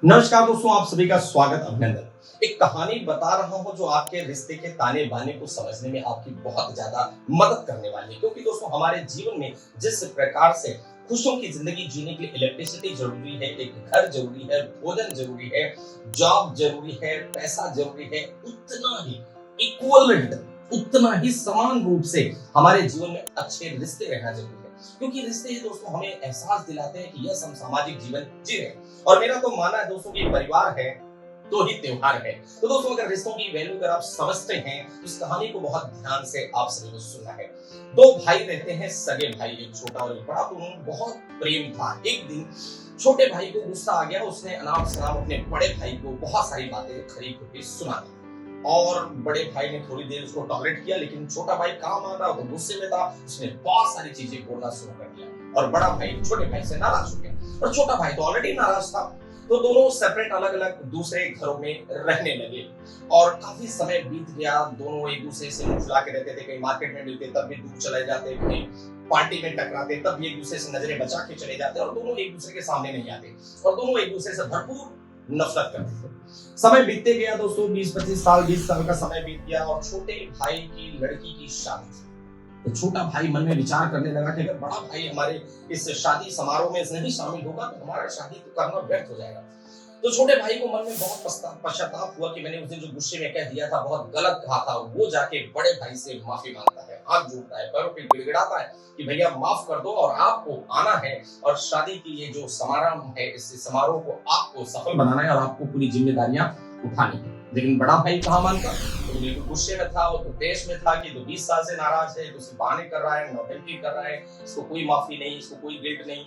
नमस्कार दोस्तों, आप सभी का स्वागत, अभिनंदन। एक कहानी बता रहा हूं जो आपके रिश्ते के ताने बाने को समझने में आपकी बहुत ज्यादा मदद करने वाली है। क्योंकि दोस्तों, हमारे जीवन में जिस प्रकार से खुशियों की जिंदगी जीने के लिए इलेक्ट्रिसिटी जरूरी है, एक घर जरूरी है, भोजन जरूरी है, जॉब जरूरी है, पैसा जरूरी है, उतना ही इक्वलेंट, उतना ही समान रूप से हमारे जीवन में अच्छे रिश्ते रहना जरूरी है। क्योंकि रिश्ते ही दोस्तों हमें एहसास दिलाते हैं कि यह हम सामाजिक जीवन जी रहे हैं। और मेरा तो मानना है दोस्तों कि परिवार है तो ही त्योहार है। तो दोस्तों, अगर रिश्तों की वैल्यू अगर आप समझते हैं तो इस कहानी को बहुत ध्यान से आप सभी को सुनना है। दो भाई रहते हैं, सगे भाई, एक छोटा और एक बड़ा। तो उन्होंने बहुत प्रेम था। एक दिन छोटे भाई को गुस्सा आ गया। उसने अनाप शनाप अपने बड़े भाई को बहुत सारी बातें खरी खोटी सुना दी। और बड़े भाई ने थोड़ी देर उसको टॉलरेट किया, लेकिन छोटा भाई कहाँ मान रहा, वो गुस्से में था। उसने बहुत सारी चीजें बोलना शुरू कर दिया और बड़ा भाई छोटे भाई से नाराज हो गया। और छोटा भाई तो ऑलरेडी नाराज था। तो दोनों सेपरेट, अलग अलग दूसरे घरों में रहने लगे। और काफी समय बीत गया। दोनों एक दूसरे से मुंह फुला के रहते थे। कहीं मार्केट में मिलते तब भी दूर चले जाते, कहीं पार्टी में टकराते तब भी एक दूसरे से नजरें बचा के चले जाते। और दोनों एक दूसरे के सामने नहीं आते और दोनों एक दूसरे से भरपूर नफरत करते थे। समय बीतते गया दोस्तों, 20-25 साल, 20 साल का समय बीत गया और छोटे भाई की लड़की की शादी थी। तो छोटा भाई मन में विचार करने लगा कि अगर बड़ा भाई हमारे इस शादी समारोह में नहीं शामिल होगा तो हमारा शादी तो करना व्यर्थ हो जाएगा। तो छोटे भाई को मन में बहुत पश्चाताप हुआ कि मैंने उस दिन जो गुस्से में कह दिया था, बहुत गलत कहा था। वो जाके बड़े भाई से माफी मांगता है, हाथ जोड़ता है, पैरों पे गिड़गिड़ाता है कि भैया माफ कर दो और आपको आना है और शादी की ये जो समारोह है, इस समारोह को आपको सफल बनाना है और आपको पूरी जिम्मेदारियां उठानी है। लेकिन बड़ा भाई कहाँ मानता, तो बिल्कुल गुस्से में था। वो तो देश में था कि तो 20 साल से नाराज है, तो उसे बहाने कर रहा है, नौटंकी कर रहा है, इसको कोई माफी नहीं, इसको कोई गिल्ट नहीं।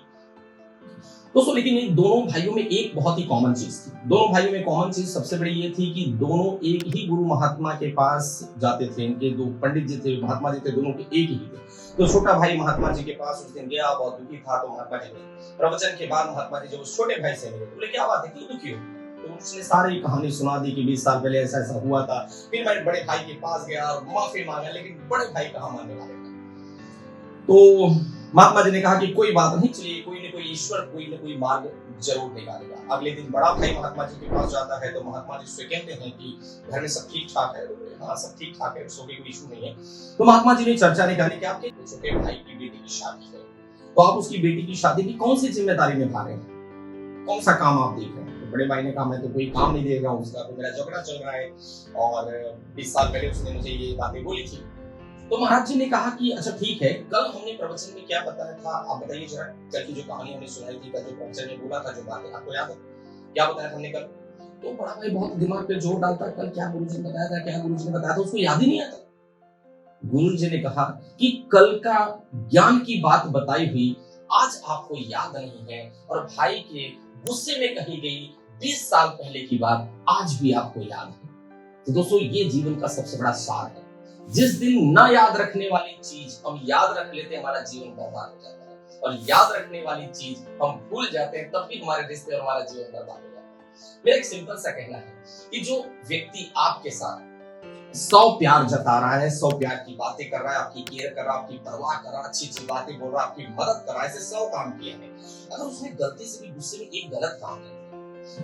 दोस्तों, लेकिन इन दोनों भाइयों में एक बहुत ही कॉमन चीज थी। दोनों भाइयों में कॉमन चीज सबसे बड़ी ये थी कि दोनों एक ही गुरु महात्मा के पास जाते थे। इनके दो पंडित जी थे, महात्मा जी थे, दोनों के एक ही थे। तो छोटा भाई महात्मा जी के पास उस दिन गया, बहुत दुखी था। तो महात्मा जी ने प्रवचन के बाद महात्मा जी जब उस छोटे भाई से मिले, बोले क्या बात है, क्यों दुखी हो? तो उसने सारी कहानी सुना दी कि 20 साल पहले ऐसा ऐसा हुआ था। फिर मैं बड़े भाई के पास गया और माफी मांगा, लेकिन बड़े भाई कहाँ मानने वाले थे। तो महात्मा जी ने कहा कि कोई बात नहीं, चलिए कोई न कोई ईश्वर कोई न कोई मार्ग जरूर निकालेगा। अगले दिन बड़ा भाई महात्मा जी के पास जाता है। तो महात्मा जी उससे कहते हैं कि घर में सब ठीक ठाक है? हाँ, सब ठीक ठाक है, उसको कोई इशू नहीं है। तो महात्मा जी ने चर्चा निकाली कि आपके छोटे भाई की बेटी की शादी है, तो आप उसकी बेटी की शादी की कौन सी जिम्मेदारी निभा रहे हैं, कौन सा काम आप देख रहे हैं? तो बड़े भाई ने कहा मैं तो कोई काम नहीं दे रहा हूँ, उसका तो मेरा झगड़ा चल रहा है और 20 साल पहले उसने मुझे ये बातें बोली थी। तो महाराज जी ने कहा कि अच्छा ठीक है, कल हमने प्रवचन में क्या बताया था, आप बताइए जरा। कल की जो कहानी हमने सुनाई थी, कल जो प्रवचन में बोला था, जो बातें आपको याद है, क्या बताया था हमने कल? तो बड़ा भाई बहुत दिमाग पे जोर डालता, कल क्या गुरु जी ने बताया था, क्या गुरु जी ने बताया था, उसको याद ही नहीं आता। गुरु जी ने कहा कि कल का ज्ञान की बात बताई हुई आज आपको याद नहीं है और भाई के गुस्से में कही गई 20 साल पहले की बात आज भी आपको याद है। तो दोस्तों, ये जीवन का सबसे बड़ा सार है। जिस दिन ना याद रखने वाली चीज हम याद रख लेते हैं, हमारा जीवन बर्बाद हो जाता है। और याद रखने वाली चीज हम भूल जाते हैं, तब भी हमारे रिश्ते और हमारा जीवन बर्बाद हो जाता है। मेरा एक सिंपल सा कहना है कि जो व्यक्ति आपके साथ 100 प्यार जता रहा है, 100 प्यार की बातें कर रहा है, आपकी केयर कर रहा है, आपकी परवाह कर रहा है, अच्छी अच्छी बातें बोल रहा है, आपकी मदद कर रहा है, ऐसे 100 काम किए हैं, अगर उसने गलती से भी गुस्से में एक गलत काम किया,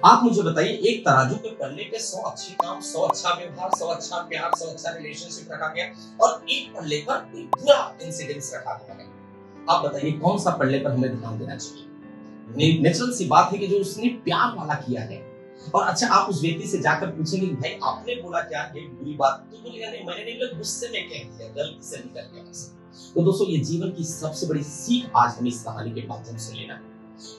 आप मुझे बताइए, एक तराजू पे पल्ले पे 100 अच्छे काम, 100 अच्छा व्यवहार, 100 अच्छा प्यार, 100 अच्छा रिलेशनशिप रखा गया और एक पल्ले पर कोई बुरा इंसिडेंस रखा गया है। आप बताइए कौन सा पल्ले पर हमें ध्यान देना चाहिए? नेचुरल सी बात है कि जो उसने प्यार वाला किया है। और अच्छा, आप उस व्यक्ति से जाकर पूछेंगे कि भाई आपने बोला क्या है, बुरी बात? तो बोलेगा नहीं, मैंने नहीं बोला, गुस्से में कह दिया, गलती से निकल गया। तो दोस्तों, ये जीवन की सबसे बड़ी सीख आज हमें इस कहानी के माध्यम से लेना है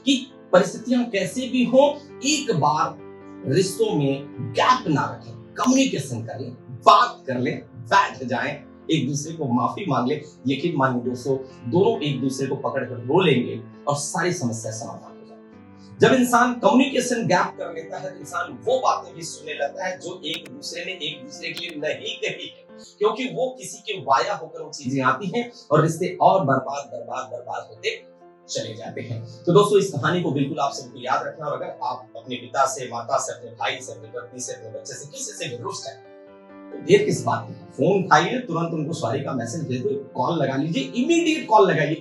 कि परिस्थितियां कैसे भी हो, एक बार रिश्तों में गैप ना रखें, कम्युनिकेशन करें, बात कर लें, बैठ जाएं, एक दूसरे को माफी मांग ले। यकीन मानिए दोस्तों, दोनों एक दूसरे को पकड़कर रो लेंगे और सारी समस्या समाधान हो जाएगी। जब इंसान कम्युनिकेशन गैप कर लेता है तो इंसान वो बातें भी सुनने लगता है जो एक दूसरे ने एक दूसरे के लिए नहीं कही है, क्योंकि वो किसी के वाया होकर वो चीजें आती हैं और रिश्ते और बर्बाद बर्बाद बर्बाद होते चले जाते हैं। तो दोस्तों, इस कहानी को बिल्कुल आप सबको याद रखना। और अगर आप अपने पिता से, माता से, अपने भाई से, अपनी पत्नी से, अपने बच्चे से, किसी से भी रुष्ट है, तो देर किस बात की? फोन उठाइए, तुरंत उनको सॉरी का मैसेज भेज दो, कॉल लगा लीजिए, इमीडिएट कॉल लगाइए,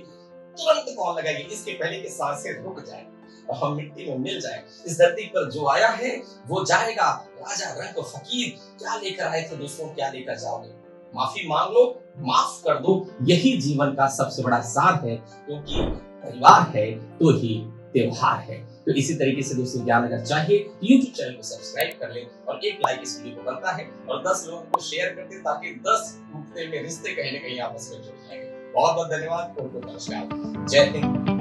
तुरंत कॉल लगाइए, इसके पहले कि सांसें रुक जाए। और हम मिट्टी में मिल जाए। इस धरती पर जो आया है वो जाएगा। राजा रंग फकीर क्या लेकर आए थे दोस्तों, क्या लेकर जाओगे? माफी मांग लो, माफ कर दो। यही जीवन का सबसे बड़ा सार है, क्योंकि परिवार है तो ही त्योहार है। तो इसी तरीके से दोस्तों ज्ञान अगर चाहिए यूट्यूब चैनल को सब्सक्राइब कर लें और एक लाइक इस वीडियो को बनता है और 10 लोगों को शेयर कर दें, ताकि 10 टूटते हुए रिश्ते कहीं ना कहीं आपस में जुड़ जाएंगे। बहुत बहुत धन्यवाद। नमस्कार। जय हिंद।